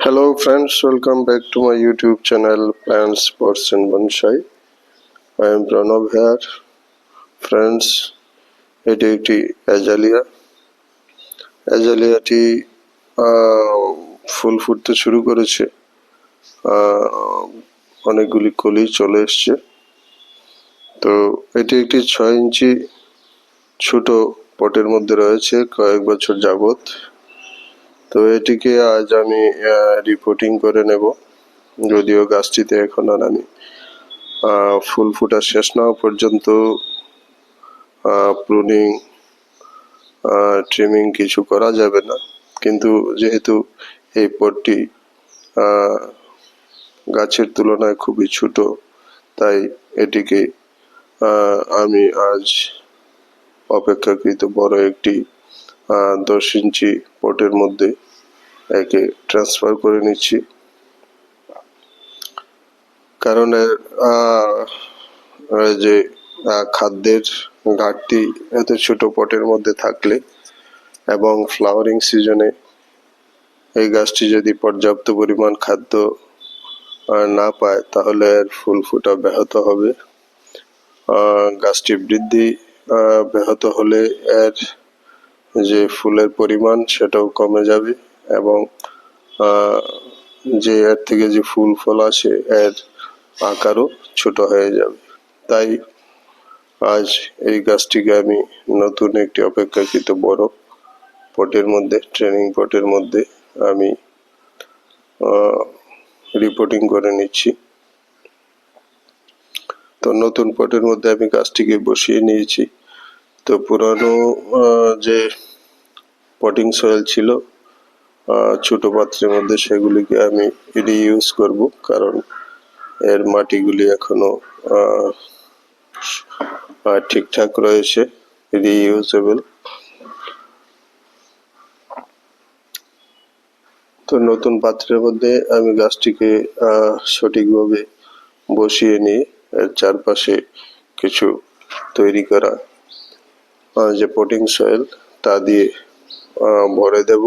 Hello friends, welcome back to my YouTube channel Plants, Pots and Bonsai. I am Pranav here. Friends, এটি একটি অ্যাজালিয়াটি ফুল ফুটতে শুরু করেছে। অনেকগুলি কলি চলে এসছে। তো এটি একটি 6 ইঞ্চি ছোট পটের মধ্যে রয়েছে কয়েক বছর যাবত। তো এটিকে আজ আমি রিপোর্টিং করে নেব, যদিও গাছটিতে এখন আর আমি ফুল ফোটা শেষ না হওয়া পর্যন্ত প্রুনিং ট্রিমিং কিছু করা যাবে না, কিন্তু যেহেতু এই পটটি গাছের তুলনায় খুবই ছোট, তাই এটিকে আমি আজ অপেক্ষাকৃত বড় একটি 10 ইঞ্চি পটের মধ্যে একে ট্রান্সফার করে নিচ্ছি। কারণ যে খাদ্যের ঘাটতি এত ছোট পটের মধ্যে থাকলে এবং ফ্লাওয়ারিং সিজনে এই গাছটি যদি পর্যাপ্ত পরিমাণ খাদ্য না পায় তাহলে এর ফুল ফোটা ব্যাহত হবে। গাছটি বৃদ্ধি ব্যাহত হলে এর যে ফুলের পরিমাণ সেটাও কমে যাবে এবং যে এর থেকে যে ফুল ফল আসে এর আকারও ছোট হয়ে যাবে। তাই আজ এই গাছটিকে আমি নতুন একটি অপেক্ষাকৃত বড় পটের মধ্যে, ট্রেনিং পটের মধ্যে আমি রিপোর্টিং করে নিচ্ছি। তো নতুন পটের মধ্যে আমি গাছটিকে বসিয়ে নিয়েছি। তো পুরানো যে পটিং সয়েল ছিল ছোট পাত্রের মধ্যে, সেগুলিকে আমি রিইউজ করব, কারণ এর মাটিগুলি এখনো ঠিকঠাক রয়েছে, রিইউজেবল। তো নতুন পাত্রের মধ্যে আমি গাছটিকে সঠিকভাবে বসিয়ে নিয়ে এর চারপাশে কিছু তৈরি করা যে পটিং সয়েল তা দিয়ে ভরে দেব।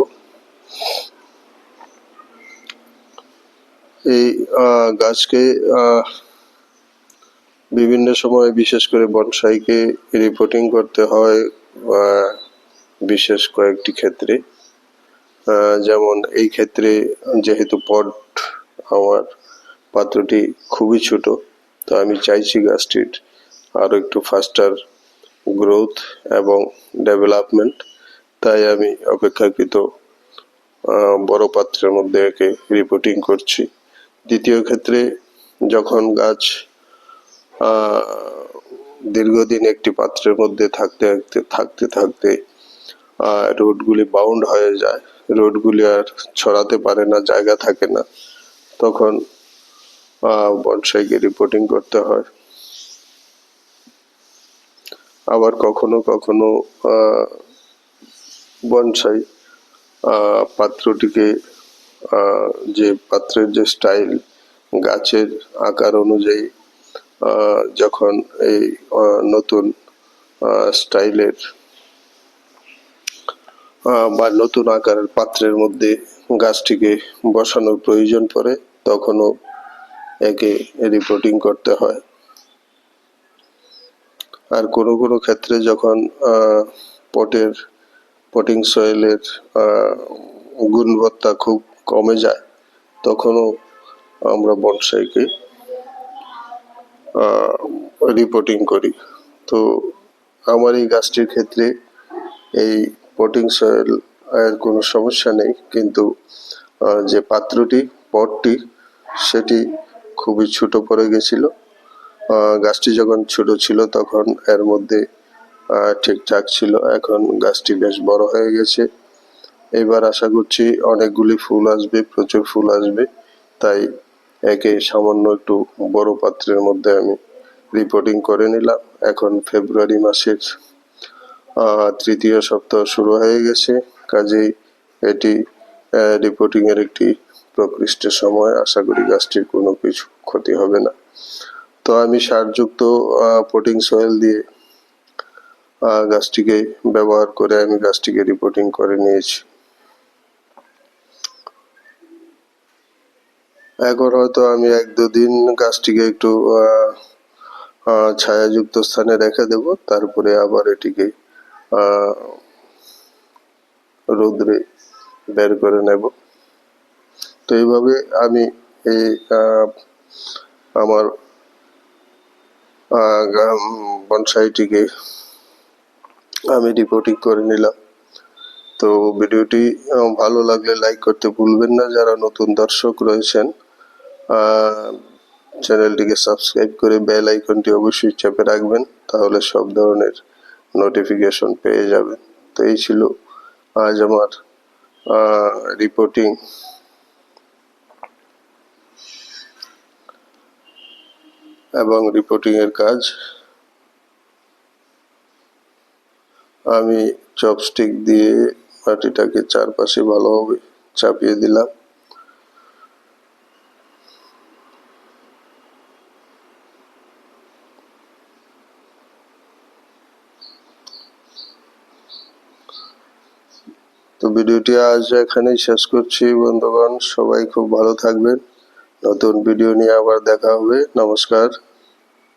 এই গাছকে বিভিন্ন সময়, বিশেষ করে বনসাইকে রিপোর্টিং করতে হয় বিশেষ কয়েকটি ক্ষেত্রে। যেমন এই ক্ষেত্রে যেহেতু আমার পাত্রটি খুবই ছোট, তো আমি চাইছি গাছটির আরো একটু ফাস্টার গ্রোথ এবং ডেভেলপমেন্ট, তাই আমি অপেক্ষাকৃত বড় পাত্রের মধ্যে একে রিপোর্টিং করছি। দ্বিতীয় ক্ষেত্রে, যখন গাছ দীর্ঘদিন একটি পাত্রের মধ্যে থাকতে রুটগুলি বাউন্ড হয়ে যায়, রুটগুলি আর ছড়াতে পারে না, জায়গা থাকে না, তখন বনসাইকে রিপোর্টিং করতে হয়। আবার কখনো কখনো বনসাই পাত্রটিকে যে পাত্রের যে স্টাইল, গাছের আকার অনুযায়ী যখন এই নতুন স্টাইলের বা নতুন আকারের পাত্রের মধ্যে গাছটিকে বসানোর প্রয়োজন পড়ে, তখনও একে রিপোর্টিং করতে হয়। আর কোনো কোনো ক্ষেত্রে যখন পটিং সয়েলের গুণবত্তা খুব কমে যায়, তখনও আমরা বনসাইকে রিপোর্টিং করি। তো আমার এই গাছটির ক্ষেত্রে এই পটিং সয়েল এর কোনো সমস্যা নেই, কিন্তু যে পটটি সেটি খুবই ছোট পড়ে গেছিল। গাছটি যখন ছোট ছিল তখন এর মধ্যে ঠিকঠাক ছিল, এখন গাছটি বেশ বড় হয়ে গেছে। এবার আশা করছি অনেকগুলি ফুল আসবে, প্রচুর ফুল আসবে, তাই একে সামান্য একটু বড় পাত্রের মধ্যে আমি রিপোর্টিং করে নিলাম। এখন ফেব্রুয়ারি মাসের তৃতীয় সপ্তাহ শুরু হয়ে গেছে, কাজেই এটি রিপোর্টিং এর একটি প্রকৃষ্ট সময়। আশা করি গাছটির কোনো কিছু ক্ষতি হবে না। তো আমি সারযুক্ত পটিং সয়েল দিয়ে গাছটিকে ব্যবহার করে আমি গাছটিকে রিপোর্টিং করে নিয়েছি। এখন হয়তো আমি 1-2 দিন গাছটিকে একটু ছায়াযুক্ত স্থানে রেখে দেব, তারপরে আবার এটিকে রোদ্রে বের করে নেব। তো এইভাবে আমি এই আমার বনসাইটিকে আমি রিপোর্টিং করে নিলাম। তো ভিডিওটি ভালো লাগলে লাইক করতে ভুলবেন না। যারা নতুন দর্শক রয়েছেন চ্যানেলটিকে সাবস্ক্রাইব করে বেল আইকনটি অবশ্যই চেপে রাখবেন, তাহলে সব ধরনের নোটিফিকেশন পেয়ে যাবেন। তো এই ছিল আজ আমার রিপোর্টিং এবং রিপোর্টিং এর কাজ। আমি চপস্টিক দিয়ে মাটিটাকে চারপাশে ভালোভাবে চাপিয়ে দিলাম। তো ভিডিওটি আজ এখানেই শেষ করছি বন্ধুগণ, সবাই খুব ভালো থাকবেন। নতুন ভিডিও নিয়ে আবার দেখা হবে। নমস্কার।